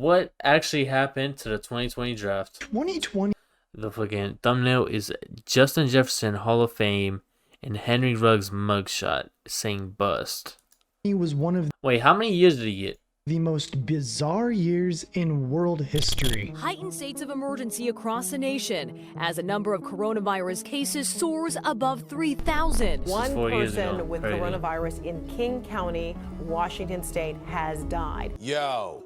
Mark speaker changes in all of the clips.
Speaker 1: what actually happened to the 2020 draft?
Speaker 2: 2020.
Speaker 1: The fucking thumbnail is Justin Jefferson Hall of Fame and Henry Ruggs mugshot saying bust.
Speaker 2: He was one of
Speaker 1: Wait, how many years did he get?
Speaker 2: the most bizarre years in world history.
Speaker 3: Heightened states of emergency across the nation as a number of coronavirus cases soars above 3,000.
Speaker 1: One
Speaker 4: One person with coronavirus in King County, Washington State, has died.
Speaker 5: Yo,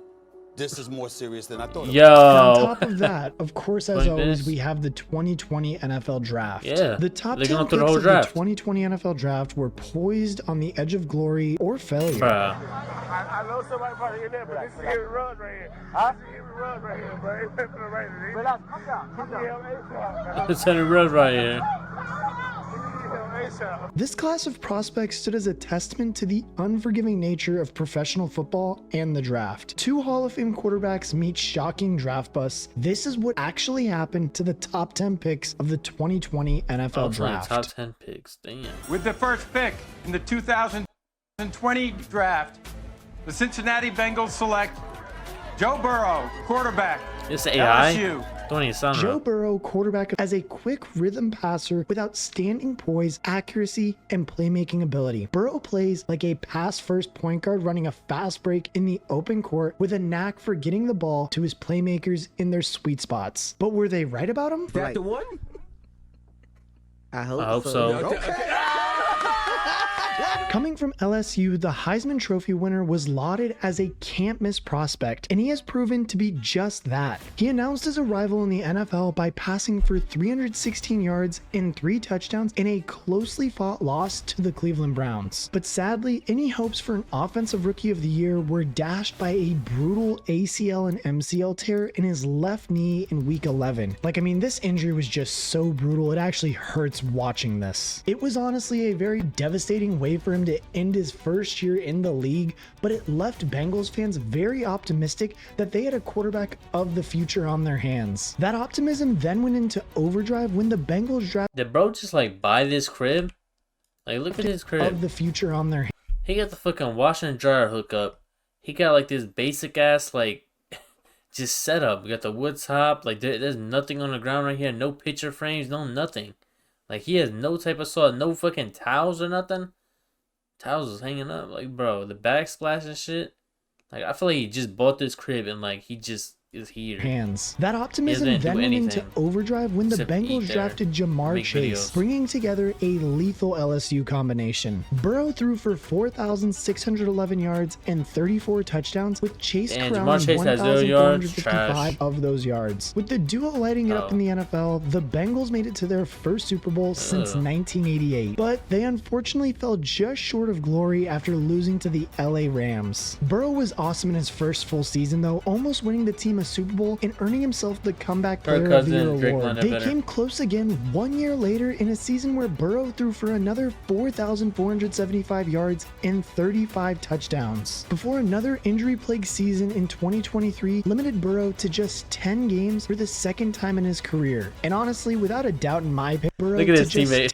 Speaker 5: this is more serious than I thought.
Speaker 1: Yo.
Speaker 2: On top of that, of course, as
Speaker 1: Like
Speaker 2: always,
Speaker 1: this?
Speaker 2: we have the 2020 NFL Draft.
Speaker 1: Yeah,
Speaker 2: The top
Speaker 1: they're
Speaker 2: 10
Speaker 1: going
Speaker 2: picks
Speaker 1: through the whole
Speaker 2: of
Speaker 1: draft.
Speaker 2: the 2020 NFL Draft were poised on the edge of glory or failure.
Speaker 1: Bruh.
Speaker 6: I know somebody probably in there, but this is Henry Ruggs right here. Huh? This is Henry Ruggs right here, bro. He went for the right today. Relax, calm down, calm down.
Speaker 1: It's Henry Ruggs right here.
Speaker 2: This class of prospects stood as a testament to the unforgiving nature of professional football and the draft. Two Hall of Fame quarterbacks meet shocking draft busts. This is what actually happened to the top 10 picks of the 2020 NFL
Speaker 1: Oh, it's only
Speaker 2: Draft.
Speaker 1: top 10 picks. Damn.
Speaker 7: With the first pick in the 2020 draft, the Cincinnati Bengals select Joe Burrow, quarterback,
Speaker 1: It's AI.
Speaker 7: LSU.
Speaker 1: Don't even sound
Speaker 2: Joe
Speaker 1: right.
Speaker 2: Burrow, quarterback, as a quick rhythm passer with outstanding poise, accuracy, and playmaking ability. Burrow plays like a pass-first point guard running a fast break in the open court with a knack for getting the ball to his playmakers in their sweet spots. But were they right about him?
Speaker 8: That the one?
Speaker 1: I hope so.
Speaker 2: Coming from LSU, the Heisman Trophy winner was lauded as a can't-miss prospect, and he has proven to be just that. He announced his arrival in the NFL by passing for 316 yards and 3 touchdowns in a closely fought loss to the Cleveland Browns. But sadly, any hopes for an Offensive Rookie of the Year were dashed by a brutal ACL and MCL tear in his left knee in Week 11. This injury was just so brutal, it actually hurts watching this. It was honestly a very devastating way for him to end his first year in the league, but it left Bengals fans very optimistic that they had a quarterback of the future on their hands. That optimism then went into overdrive when the Bengals drafted
Speaker 1: Did bro just buy this crib? Look at his crib.
Speaker 2: of the future on their hands.
Speaker 1: He got the fucking washer and dryer hookup. He got this basic ass just setup. We got the wood top. There's nothing on the ground right here. No picture frames. No nothing. He has no type of saw. No fucking towels or nothing. Towels is hanging up. Bro, the backsplash and shit. I feel like he just bought this crib and he just is here.
Speaker 2: Hands. That optimism
Speaker 1: didn't
Speaker 2: then
Speaker 1: do
Speaker 2: went into
Speaker 1: anything
Speaker 2: overdrive when the
Speaker 1: except eat
Speaker 2: Bengals
Speaker 1: there,
Speaker 2: drafted Jamar
Speaker 1: make
Speaker 2: Chase,
Speaker 1: videos.
Speaker 2: bringing together a lethal LSU combination. Burrow threw for 4,611 yards and 34 touchdowns, with Chase
Speaker 1: And Jamar
Speaker 2: crowning
Speaker 1: Chase has 0 yards.
Speaker 2: 1,455
Speaker 1: Trash.
Speaker 2: of those yards. With the duo lighting it up in the NFL, the Bengals made it to their first Super Bowl since 1988, but they unfortunately fell just short of glory after losing to the LA Rams. Burrow was awesome in his first full season though, almost winning the team a Super Bowl and earning himself the Comeback
Speaker 1: Kirk
Speaker 2: Player of the Year
Speaker 1: Cousins, Drake
Speaker 2: award.
Speaker 1: London
Speaker 2: They
Speaker 1: better.
Speaker 2: came close again 1 year later in a season where Burrow threw for another 4,475 yards and 35 touchdowns, before another injury-plagued season in 2023 limited Burrow to just 10 games for the second time in his career. And honestly, without a doubt in my opinion, Burrow
Speaker 1: Look at
Speaker 2: to
Speaker 1: his
Speaker 2: just
Speaker 1: teammate.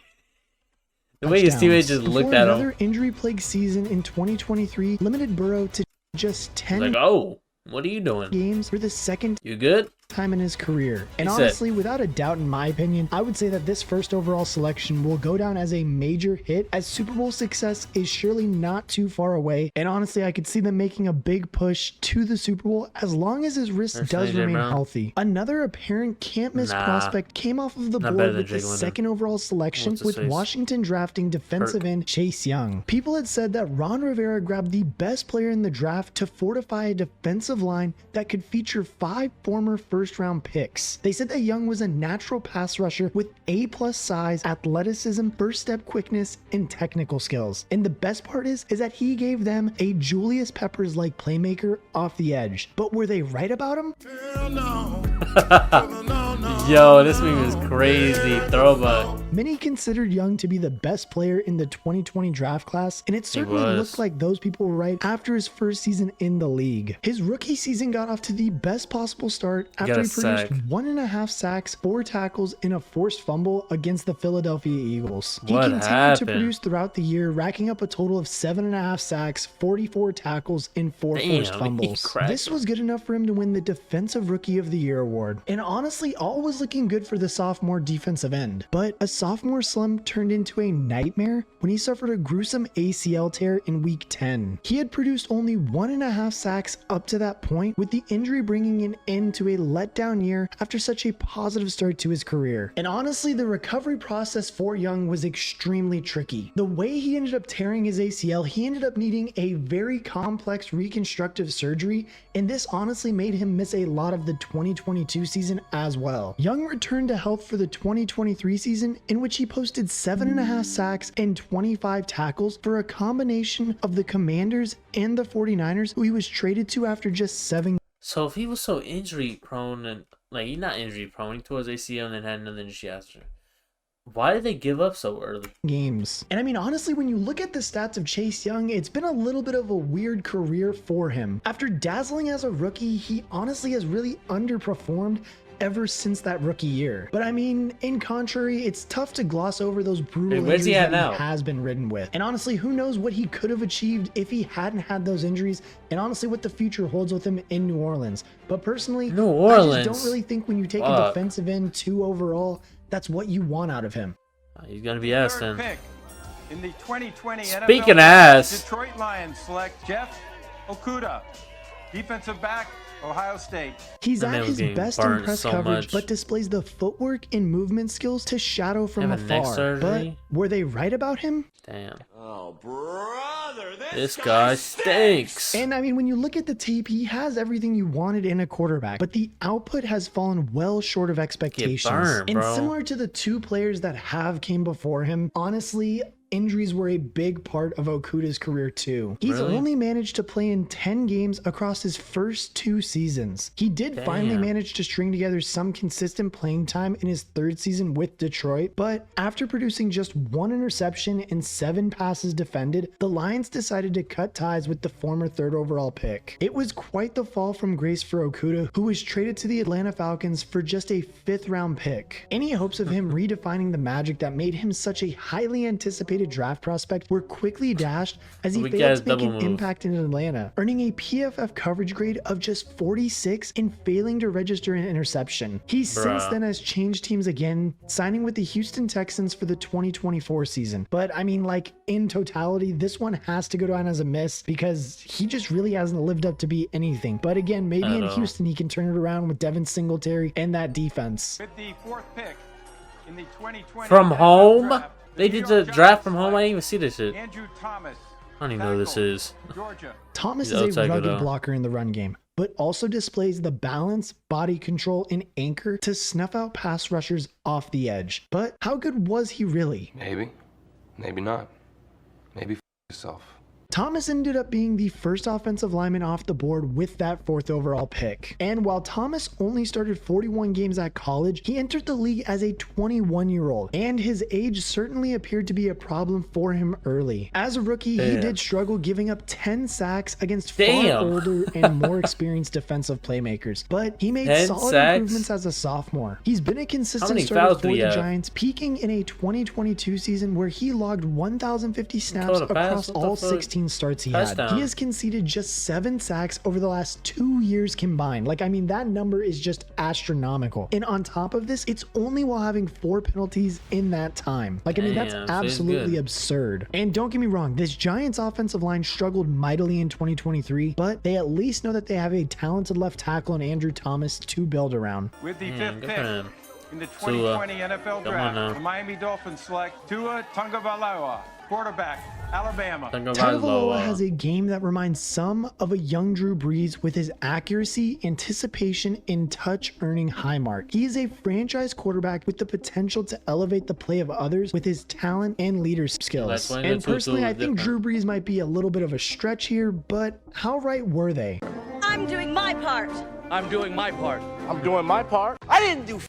Speaker 1: The way his teammate just
Speaker 2: before
Speaker 1: looked at
Speaker 2: another
Speaker 1: him.
Speaker 2: injury-plagued season in 2023 limited Burrow to just 10
Speaker 1: Oh, what are you doing?
Speaker 2: games for the second
Speaker 1: You good?
Speaker 2: time in his career. And
Speaker 1: He said-
Speaker 2: honestly, without a doubt in my opinion, I would say that this first overall selection will go down as a major hit, as Super Bowl success is surely not too far away. And honestly, I could see them making a big push to the Super Bowl as long as his wrist
Speaker 1: First
Speaker 2: does
Speaker 1: AJ
Speaker 2: remain
Speaker 1: Brown.
Speaker 2: healthy. Another apparent can't miss
Speaker 1: Nah.
Speaker 2: prospect came off of the
Speaker 1: Not
Speaker 2: board
Speaker 1: better than
Speaker 2: with the
Speaker 1: Jake London.
Speaker 2: second overall selection,
Speaker 1: What's his
Speaker 2: with
Speaker 1: face?
Speaker 2: Washington drafting defensive end Chase Young. People had said that Ron Rivera grabbed the best player in the draft to fortify a defensive line that could feature 5 former first-round picks. They said that Young was a natural pass rusher with A+ size, athleticism, first step quickness, and technical skills. And the best part is that he gave them a Julius Peppers-like playmaker off the edge. But were they right about him?
Speaker 6: Hell no. No, no,
Speaker 1: Yo, this meme is crazy. Throwback.
Speaker 2: Many considered Young to be the best player in the 2020 draft class, and it certainly
Speaker 1: was.
Speaker 2: looked like those people were right after his first season in the league. His rookie season got off to the best possible start after
Speaker 1: Got
Speaker 2: he
Speaker 1: a
Speaker 2: produced
Speaker 1: sack.
Speaker 2: 1.5 sacks, 4 tackles, and a forced fumble against the Philadelphia Eagles. He
Speaker 1: What
Speaker 2: continued to
Speaker 1: happened?
Speaker 2: produce throughout the year, racking up a total of 7.5 sacks, 44 tackles, and 4
Speaker 1: Damn,
Speaker 2: forced
Speaker 1: he
Speaker 2: fumbles.
Speaker 1: cracked.
Speaker 2: This was good enough for him to win the Defensive Rookie of the Year award. And honestly, all was looking good for the sophomore defensive end. But a sophomore slump turned into a nightmare when he suffered a gruesome ACL tear in week 10. He had produced only 1.5 sacks up to that point, with the injury bringing an end to a letdown year after such a positive start to his career. And honestly, the recovery process for Young was extremely tricky. The way he ended up tearing his ACL, he ended up needing a very complex reconstructive surgery, and this honestly made him miss a lot of the 2022 season as well. Young returned to health for the 2023 season, in which he posted 7.5 sacks and 25 tackles for a combination of the Commanders and the 49ers, who he was traded to after just 7
Speaker 1: So if he was so injury prone and like he's not injury prone, he tore his ACL and then had another injury after. Why did they give up so early?
Speaker 2: games. And I mean, honestly, when you look at the stats of Chase Young, it's been a little bit of a weird career for him. After dazzling as a rookie, he honestly has really underperformed ever since that rookie year. But I mean, in contrary, it's tough to gloss over those brutal
Speaker 1: Where's
Speaker 2: injuries
Speaker 1: he at
Speaker 2: that
Speaker 1: now?
Speaker 2: he has been ridden with. And honestly, who knows what he could have achieved if he hadn't had those injuries, and honestly what the future holds with him in New Orleans. But personally,
Speaker 1: New
Speaker 2: I
Speaker 1: Orleans?
Speaker 2: just don't really think when you take a
Speaker 1: Fuck.
Speaker 2: defensive end 2 overall, that's what you want out of him.
Speaker 1: He's gonna be ass
Speaker 7: Third
Speaker 1: then.
Speaker 7: pick in the 2020
Speaker 1: Speaking
Speaker 7: NFL
Speaker 1: of ass.
Speaker 7: Detroit Lions select Jeff Okudah, defensive back, Ohio State.
Speaker 2: He's
Speaker 1: That
Speaker 2: at
Speaker 1: man was
Speaker 2: his
Speaker 1: getting
Speaker 2: best in
Speaker 1: burnt
Speaker 2: press
Speaker 1: so
Speaker 2: coverage,
Speaker 1: much.
Speaker 2: but displays the footwork and movement skills to shadow from
Speaker 1: Have a neck
Speaker 2: afar.
Speaker 1: surgery?
Speaker 2: But were they right about him?
Speaker 1: Damn.
Speaker 5: Oh, brother,
Speaker 1: This guy stinks.
Speaker 2: And I mean, when you look at the tape, he has everything you wanted in a quarterback, but the output has fallen well short of expectations.
Speaker 1: burned,
Speaker 2: and
Speaker 1: bro.
Speaker 2: similar to the 2 players that have came before him, honestly, injuries were a big part of Okudah's career too. He's
Speaker 1: Really?
Speaker 2: only managed to play in 10 games across his first 2 seasons. He did finally
Speaker 1: Damn.
Speaker 2: manage to string together some consistent playing time in his 3rd season with Detroit, but after producing just 1 interception and 7 passes defended, the Lions decided to cut ties with the former 3rd overall pick. It was quite the fall from grace for Okudah, who was traded to the Atlanta Falcons for just a 5th round pick. Any hopes of him redefining the magic that made him such a highly anticipated draft prospect were quickly dashed as he
Speaker 1: We
Speaker 2: failed
Speaker 1: got
Speaker 2: to make
Speaker 1: double
Speaker 2: an
Speaker 1: move.
Speaker 2: impact in Atlanta, earning a PFF coverage grade of just 46 and failing to register an interception. He since
Speaker 1: Bruh.
Speaker 2: then has changed teams again, signing with the Houston Texans for the 2024 season. But I mean, like, in totality, this one has to go down as a miss because he just really hasn't lived up to be anything. But again, maybe in
Speaker 1: At all.
Speaker 2: Houston he can turn it around with Devin Singletary and that defense.
Speaker 7: With the 4th pick in the 2020
Speaker 1: From
Speaker 7: NFL
Speaker 1: home?
Speaker 7: draft,
Speaker 1: They
Speaker 7: New
Speaker 1: did
Speaker 7: York
Speaker 1: the draft
Speaker 7: Giants
Speaker 1: from home? I
Speaker 7: select
Speaker 1: didn't even see this shit.
Speaker 7: Andrew Thomas.
Speaker 1: I don't even know who this
Speaker 7: tackle,
Speaker 1: is.
Speaker 7: Georgia.
Speaker 2: Thomas
Speaker 1: He's
Speaker 2: is a
Speaker 1: outside good,
Speaker 2: rugged
Speaker 1: though.
Speaker 2: blocker in the run game, but also displays the balance, body control, and anchor to snuff out pass rushers off the edge. But how good was he really?
Speaker 8: Maybe. Maybe not. Maybe yourself.
Speaker 2: Thomas ended up being the first offensive lineman off the board with that 4th overall pick. And while Thomas only started 41 games at college, he entered the league as a 21-year-old, and his age certainly appeared to be a problem for him early. As a rookie, he
Speaker 1: Damn.
Speaker 2: did struggle, giving up 10 sacks against far
Speaker 1: Damn.
Speaker 2: older and more experienced defensive playmakers. But he made
Speaker 1: 10
Speaker 2: solid
Speaker 1: sacks?
Speaker 2: improvements as a sophomore. He's been a consistent
Speaker 1: many
Speaker 2: starter
Speaker 1: fouls
Speaker 2: for
Speaker 1: do he
Speaker 2: the
Speaker 1: have?
Speaker 2: Giants, peaking in a 2022 season where he logged 1,050 snaps
Speaker 1: Total pass?
Speaker 2: across
Speaker 1: What the
Speaker 2: all
Speaker 1: fuck?
Speaker 2: 16 starts he had.
Speaker 1: Touchdown.
Speaker 2: He has conceded just 7 sacks over the last 2 years combined. Like, I mean, that number is just astronomical. And on top of this, it's only while having 4 penalties in that time. Like, I mean, that's
Speaker 1: Damn, so he's
Speaker 2: absolutely
Speaker 1: good.
Speaker 2: absurd. And don't get me wrong, this Giants offensive line struggled mightily in 2023, but they at least know that they have a talented left tackle in Andrew Thomas to build around.
Speaker 7: With the
Speaker 1: Man,
Speaker 7: 5th
Speaker 1: good
Speaker 7: pick
Speaker 1: for him.
Speaker 7: in the
Speaker 1: Tua.
Speaker 7: 2020 NFL
Speaker 1: Come on
Speaker 7: draft,
Speaker 1: now.
Speaker 7: the Miami Dolphins select Tua Tagovailoa, quarterback, Alabama.
Speaker 2: Tagovailoa has a game that reminds some of a young Drew Brees with his accuracy, anticipation, and touch earning high mark. He is a franchise quarterback with the potential to elevate the play of others with his talent and leadership skills.
Speaker 1: That's why
Speaker 2: And
Speaker 1: the Tua
Speaker 2: personally, I
Speaker 1: is
Speaker 2: think
Speaker 1: different.
Speaker 2: Drew Brees might be a little bit of a stretch here, but how right were they?
Speaker 9: I'm doing my part.
Speaker 6: I'm doing my part. I didn't do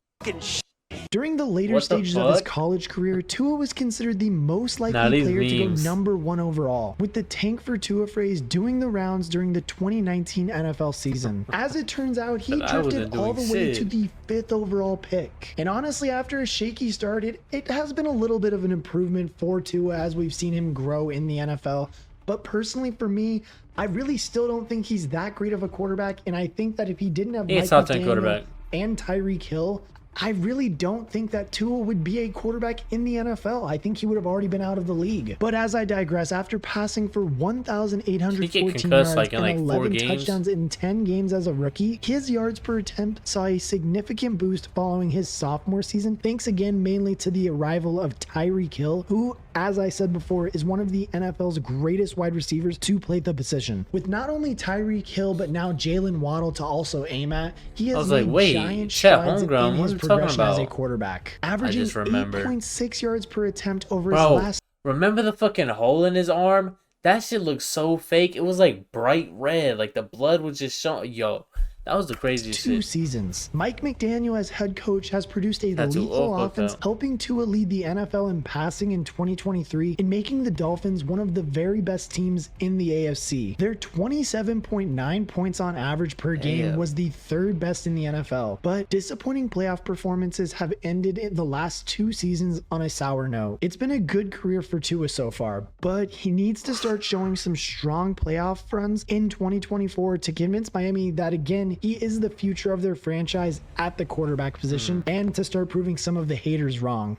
Speaker 2: During the later
Speaker 1: What the
Speaker 2: stages of his
Speaker 1: fuck?
Speaker 2: college career, Tua was considered the most
Speaker 1: Nah,
Speaker 2: likely
Speaker 1: these
Speaker 2: player to go
Speaker 1: memes.
Speaker 2: #1 overall, with the tank for Tua phrase doing the rounds during the 2019 NFL season. As it turns out, he
Speaker 1: But I wasn't
Speaker 2: drifted all the
Speaker 1: doing
Speaker 2: way
Speaker 1: shit.
Speaker 2: to the 5th overall pick. And honestly, after a shaky start, it has been a little bit of an improvement for Tua as we've seen him grow in the NFL. But personally, for me, I really still don't think he's that great of a quarterback. And I think that if he didn't have
Speaker 1: He's
Speaker 2: Mike
Speaker 1: top 10
Speaker 2: McDaniel
Speaker 1: quarterback.
Speaker 2: and Tyreek Hill, I really don't think that Tua would be a quarterback in the NFL. I think he would have already been out of the league. But as I digress, after passing for 1,814
Speaker 1: concussed,
Speaker 2: yards
Speaker 1: like, in,
Speaker 2: and
Speaker 1: like, 4
Speaker 2: 11
Speaker 1: games?
Speaker 2: touchdowns in 10 games as a rookie, his yards per attempt saw a significant boost following his sophomore season, thanks again mainly to the arrival of Tyreek Hill, who, as I said before, is one of the NFL's greatest wide receivers to play the position. With not only Tyreek Hill, but now Jalen Waddle to also aim at, he has
Speaker 1: I was like,
Speaker 2: made
Speaker 1: wait,
Speaker 2: giant
Speaker 1: Chet
Speaker 2: strides
Speaker 1: Holmgren,
Speaker 2: in
Speaker 1: what
Speaker 2: his
Speaker 1: are you talking
Speaker 2: progression as a
Speaker 1: about?
Speaker 2: quarterback, averaging
Speaker 1: just remember.
Speaker 2: 8.6 yards per attempt over his
Speaker 1: Bro,
Speaker 2: last
Speaker 1: remember the fucking hole in his arm? That shit looked so fake. It was like bright red. Like the blood was just showing. Yo, that was the craziest
Speaker 2: 2
Speaker 1: shit.
Speaker 2: seasons. Mike McDaniel as head coach has produced a
Speaker 1: That's
Speaker 2: lethal
Speaker 1: all
Speaker 2: offense,
Speaker 1: fucked up.
Speaker 2: helping Tua lead the NFL in passing in 2023 and making the Dolphins one of the very best teams in the AFC. Their 27.9 points on average per game
Speaker 1: Damn.
Speaker 2: was the 3rd best in the NFL, but disappointing playoff performances have ended in the last 2 seasons on a sour note. It's been a good career for Tua so far, but he needs to start showing some strong playoff runs in 2024 to convince Miami that again, he is the future of their franchise at the quarterback position and to start proving some of the haters wrong.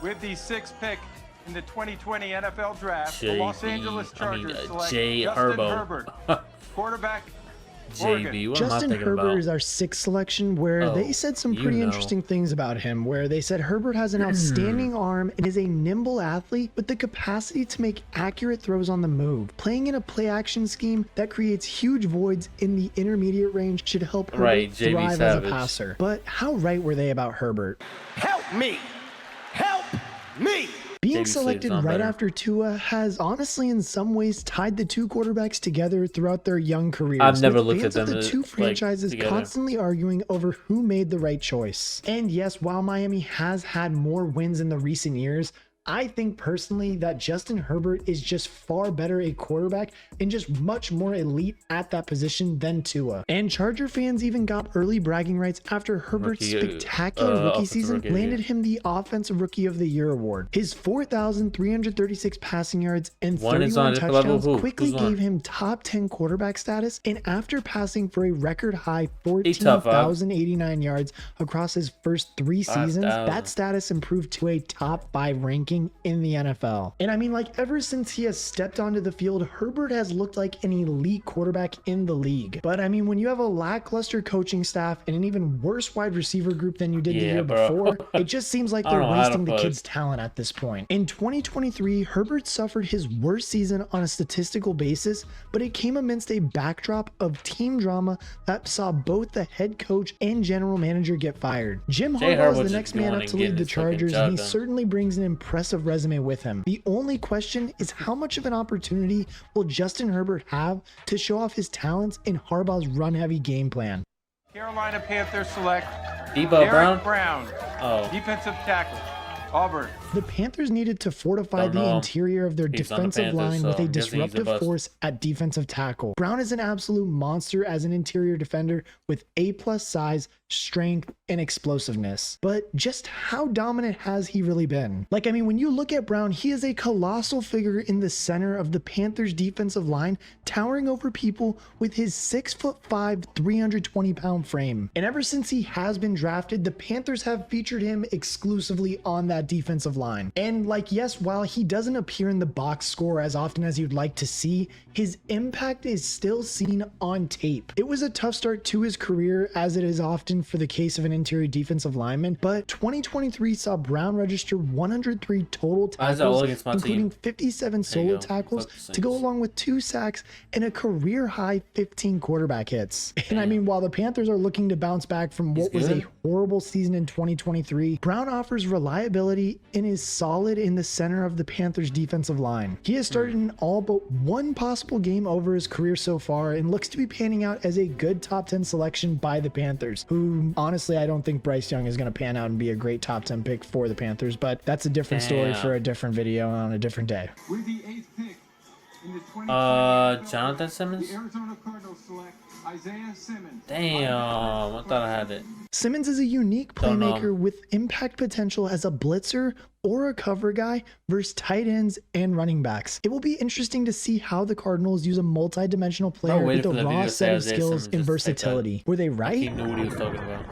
Speaker 7: With the 6th pick in the 2020 NFL Draft, the Los Angeles Chargers select
Speaker 1: Jay
Speaker 7: Justin
Speaker 1: Herbo.
Speaker 7: Herbert, quarterback,
Speaker 1: JB, what am I
Speaker 2: Justin
Speaker 1: thinking
Speaker 2: Herbert
Speaker 1: about?
Speaker 2: is our 6th selection, where
Speaker 1: Oh,
Speaker 2: they said some
Speaker 1: you
Speaker 2: pretty
Speaker 1: know.
Speaker 2: interesting things about him, where they said Herbert has an outstanding arm and is a nimble athlete with the capacity to make accurate throws on the move. Playing in a play action scheme that creates huge voids in the intermediate range should help Herbert
Speaker 1: Right, JB
Speaker 2: thrive as
Speaker 1: Savage.
Speaker 2: a passer. But how right were they about Herbert?
Speaker 5: Help me! Help me!
Speaker 2: Being
Speaker 1: JB
Speaker 2: selected
Speaker 1: Slade's on
Speaker 2: right
Speaker 1: better.
Speaker 2: after Tua has honestly in some ways tied the 2 quarterbacks together throughout their young careers.
Speaker 1: I've never
Speaker 2: with
Speaker 1: looked at
Speaker 2: fans of
Speaker 1: them
Speaker 2: the 2
Speaker 1: like,
Speaker 2: franchises
Speaker 1: together.
Speaker 2: constantly arguing over who made the right choice. And yes, while Miami has had more wins in the recent years, I think personally that Justin Herbert is just far better a quarterback and just much more elite at that position than Tua. And Charger fans even got early bragging rights after Herbert's
Speaker 1: Rookie,
Speaker 2: spectacular rookie
Speaker 1: offensive
Speaker 2: season
Speaker 1: rookie,
Speaker 2: landed
Speaker 1: yeah.
Speaker 2: him the Offensive Rookie of the Year award. His 4,336 passing yards and
Speaker 1: One is on
Speaker 2: 31
Speaker 1: different level.
Speaker 2: touchdowns
Speaker 1: Who?
Speaker 2: quickly
Speaker 1: Who's on?
Speaker 2: gave him top 10 quarterback status, and after passing for a record high
Speaker 1: He's top
Speaker 2: 14,089 yards across his first 3 seasons,
Speaker 1: 5,000.
Speaker 2: that status improved to a top 5 ranking in the NFL. And I mean, like, ever since he has stepped onto the field, Herbert has looked like an elite quarterback in the league. But I mean, when you have a lackluster coaching staff and an even worse wide receiver group than you did the
Speaker 1: Yeah,
Speaker 2: year
Speaker 1: bro.
Speaker 2: before, it just seems like
Speaker 1: I
Speaker 2: they're
Speaker 1: don't know how to
Speaker 2: wasting the
Speaker 1: put-
Speaker 2: kid's talent at this point. In 2023, Herbert suffered his worst season on a statistical basis, but it came amidst a backdrop of team drama that saw both the head coach and general manager get fired. Jim
Speaker 1: Jay
Speaker 2: Harbaugh
Speaker 1: Herbert's
Speaker 2: is the
Speaker 1: just
Speaker 2: next man
Speaker 1: going
Speaker 2: up
Speaker 1: and
Speaker 2: to
Speaker 1: getting
Speaker 2: lead the
Speaker 1: his fucking
Speaker 2: Chargers,
Speaker 1: job
Speaker 2: and he
Speaker 1: done.
Speaker 2: certainly brings an impressive resume with him. The only question is how much of an opportunity will Justin Herbert have to show off his talents in Harbaugh's run-heavy game plan?
Speaker 7: Carolina Panthers select
Speaker 1: Debo
Speaker 7: Derek
Speaker 1: Brown?
Speaker 7: Brown,
Speaker 1: Oh.
Speaker 7: defensive tackle, Auburn.
Speaker 2: The Panthers needed to fortify
Speaker 1: Don't
Speaker 2: the
Speaker 1: know.
Speaker 2: interior of their
Speaker 1: He's on the
Speaker 2: defensive
Speaker 1: Panthers,
Speaker 2: line
Speaker 1: so
Speaker 2: with a
Speaker 1: I'm guessing he's a
Speaker 2: disruptive
Speaker 1: bust.
Speaker 2: force at defensive tackle. Brown is an absolute monster as an interior defender with A+ size, strength, and explosiveness. But just how dominant has he really been? Like, I mean, when you look at Brown, he is a colossal figure in the center of the Panthers defensive line, towering over people with his 6'5", 320-pound frame. And ever since he has been drafted, the Panthers have featured him exclusively on that defensive line. And like, yes, while he doesn't appear in the box score as often as you'd like to see, his impact is still seen on tape. It was a tough start to his career, as it is often for the case of an interior defensive lineman, but 2023 saw Brown register 103 total
Speaker 1: Why is that all
Speaker 2: tackles,
Speaker 1: against my team?
Speaker 2: including 57
Speaker 1: There you
Speaker 2: solo
Speaker 1: go.
Speaker 2: tackles,
Speaker 1: Fuck the
Speaker 2: to go
Speaker 1: Saints.
Speaker 2: along with 2 sacks and a career-high 15 quarterback hits. And I mean, while the Panthers are looking to bounce back from what was a
Speaker 1: good.
Speaker 2: horrible season in 2023, Brown offers reliability ability and is solid in the center of the Panthers defensive line. He has started in all but one possible game over his career so far and looks to be panning out as a good top 10 selection by the Panthers, who honestly I don't think Bryce Young is going to pan out and be a great top 10 pick for the Panthers, but that's a different story for a different video on a different day.
Speaker 7: With the 8th pick in the 2020
Speaker 1: Jonathan Simmons?
Speaker 7: the Arizona Cardinals select Isaiah Simmons.
Speaker 1: Damn, I thought I had it.
Speaker 2: Simmons is a unique playmaker with impact potential as a blitzer or a cover guy versus tight ends and running backs. It will be interesting to see how the Cardinals use a multi-dimensional player with a raw set of skills and versatility. Were they right?
Speaker 1: He knew what he was talking about.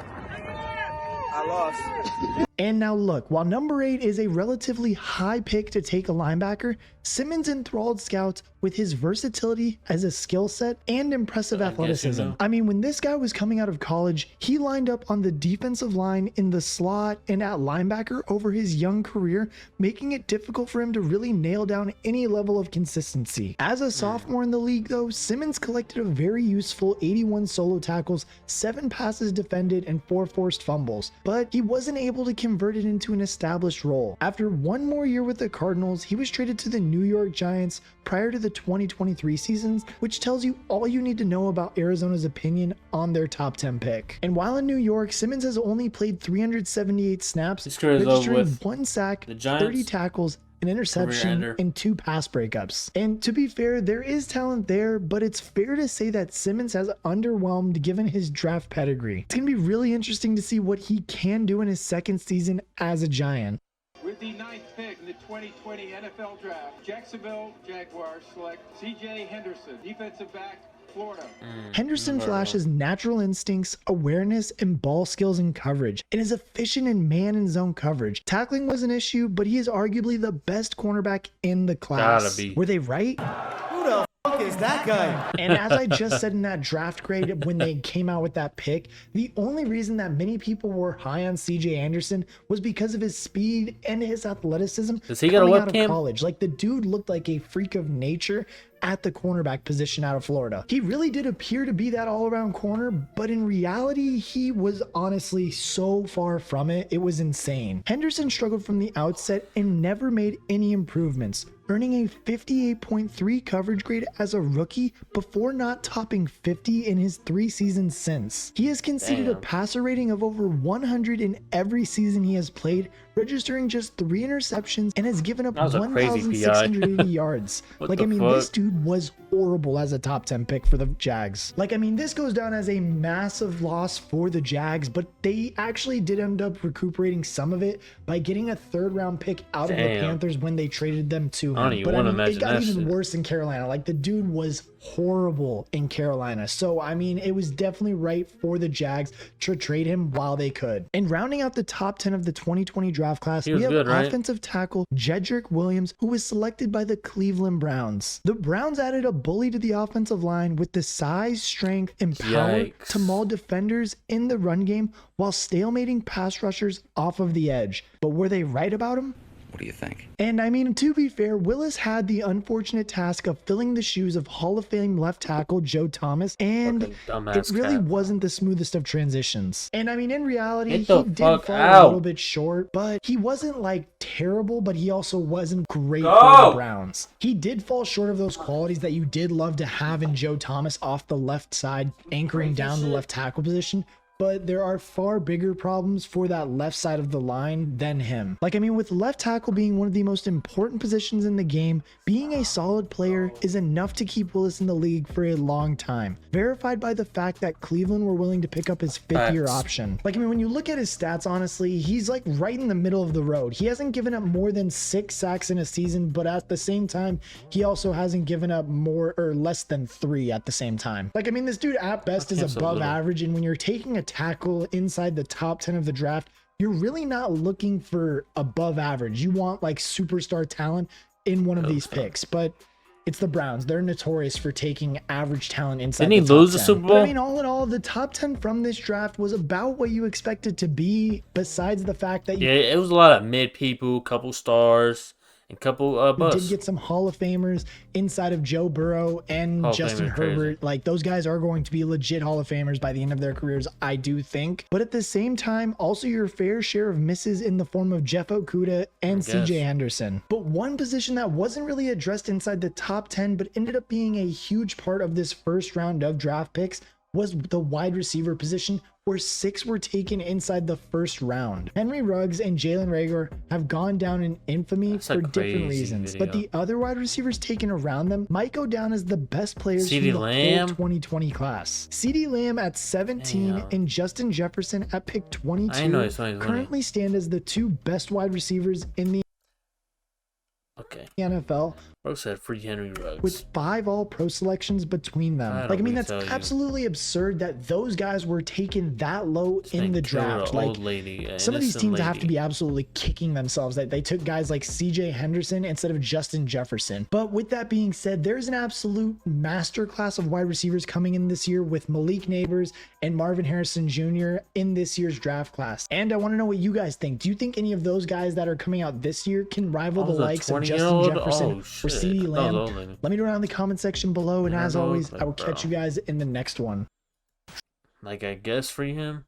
Speaker 5: I lost.
Speaker 2: And now look, while number 8 is a relatively high pick to take a linebacker, Simmons enthralled scouts with his versatility as a skill set and impressive athleticism. I mean, when this guy was coming out of college, he lined up on the defensive line in the slot and at linebacker over his young career, making it difficult for him to really nail down any level of consistency. As a sophomore in the league though, Simmons collected a very useful 81 solo tackles, 7 passes defended, and 4 forced fumbles, but he wasn't able to convert it into an established role. After one more year with the Cardinals, he was traded to the New York Giants prior to the 2023 seasons, which tells you all you need to know about Arizona's opinion on their top 10 pick. And while in New York, Simmons has only played 378 snaps, registering 1 sack, 30 tackles, an interception, and 2 pass breakups. And to be fair, there is talent there, but it's fair to say that Simmons has underwhelmed given his draft pedigree. It's going to be really interesting to see what he can do in his second season as a Giant.
Speaker 7: With the 9th pick in the 2020 NFL Draft, Jacksonville Jaguars select C.J. Henderson, defensive back, Florida.
Speaker 2: Henderson flashes natural instincts, awareness, and ball skills in coverage, and is efficient in man and zone coverage. Tackling was an issue, but he is arguably the best cornerback in the class.
Speaker 1: Gotta be.
Speaker 2: Were they right?
Speaker 5: Who the fuck is that guy?
Speaker 2: And as I just said in that draft grade when they came out with that pick, the only reason that many people were high on CJ Anderson was because of his speed and his athleticism
Speaker 1: Does he got a
Speaker 2: coming out of
Speaker 1: webcam?
Speaker 2: college. Like, the dude looked like a freak of nature at the cornerback position out of Florida. He really did appear to be that all-around corner, but in reality, he was honestly so far from it, it was insane. Henderson struggled from the outset and never made any improvements, earning a 58.3 coverage grade as a rookie before not topping 50 in his 3 seasons since. He has conceded a passer rating of over 100 in every season he has played, registering just 3 interceptions and has given up 1,680 yards. Like, I mean, this dude was horrible as a top 10 pick for the Jags. Like, I mean, this goes down as a massive loss for the Jags, but they actually did end up recuperating some of it by getting a 3rd round pick out of the Panthers when they traded them to him.
Speaker 1: I don't even
Speaker 2: But
Speaker 1: want
Speaker 2: I
Speaker 1: to
Speaker 2: mean,
Speaker 1: imagine
Speaker 2: it got
Speaker 1: that
Speaker 2: even
Speaker 1: shit.
Speaker 2: worse in Carolina. Like, the dude was horrible in Carolina. So, I mean, it was definitely right for the Jags to trade him while they could. And rounding out the top 10 of the 2020 draft class, we have offensive tackle Jedrick Williams, who was selected by the Cleveland Browns. The Browns added a bully to the offensive line with the size, strength, and power to maul defenders in the run game while stalemating pass rushers off of the edge. But were they right about him?
Speaker 9: What do you think?
Speaker 2: And I mean, to be fair, Willis had the unfortunate task of filling the shoes of Hall of Fame left tackle Joe Thomas, and it really wasn't the smoothest of transitions. And I mean, in reality, he did fall a little bit short, but he wasn't like terrible, but he also wasn't great for the Browns. He did fall short of those qualities that you did love to have in Joe Thomas off the left side, anchoring down the left tackle position. But there are far bigger problems for that left side of the line than him. Like, I mean, with left tackle being one of the most important positions in the game, being a solid player is enough to keep Willis in the league for a long time. Verified by the fact that Cleveland were willing to pick up his 5th-year option. Like, I mean, when you look at his stats, honestly, he's like right in the middle of the road. He hasn't given up more than 6 sacks in a season, but at the same time, he also hasn't given up more or less than 3 at the same time. Like, I mean, this dude at best is above average, and when you're taking a tackle inside the top 10 of the draft, you're really not looking for above average. You want like superstar talent in one of these picks, but it's the Browns. They're notorious for taking average talent inside the top 10. Didn't he lose the Super Bowl? But I mean, all in all, the top 10 from this draft was about what you expected to be, besides the fact that
Speaker 1: it was a lot of mid people, couple stars. and couple
Speaker 2: We did
Speaker 1: busts.
Speaker 2: get some Hall of Famers inside of Joe Burrow and
Speaker 1: Hall of
Speaker 2: Justin
Speaker 1: Famer, crazy.
Speaker 2: Herbert. Like, those guys are going to be legit Hall of Famers by the end of their careers, I do think. But at the same time, also your fair share of misses in the form of Jeff Okudah and CJ Henderson. But one position that wasn't really addressed inside the top 10, but ended up being a huge part of this first round of draft picks, was the wide receiver position, where 6 were taken inside the first round. Henry Ruggs and Jalen Reagor have gone down in infamy for different reasons, but the other wide receivers taken around them might go down as the best players from the full 2020 class. CeeDee Lamb at 17 and Justin Jefferson at pick 22 currently stand as the 2 best wide receivers in the NFL.
Speaker 1: Bro said free Henry Ruggs.
Speaker 2: With 5 all-pro selections between them. I mean, that's absolutely absurd that those guys were taken that low in the draft. Like, some of these teams have to be absolutely kicking themselves that they took guys like CJ Henderson instead of Justin Jefferson. But with that being said, there's an absolute masterclass of wide receivers coming in this year with Malik Neighbors and Marvin Harrison Jr. in this year's draft class. And I want to know what you guys think. Do you think any of those guys that are coming out this year can rival the likes of Justin Jefferson or CeeDee Lamb? Let me know down in the comment section below, and as always, I will catch you guys in the next one.
Speaker 1: Like, I guess free him.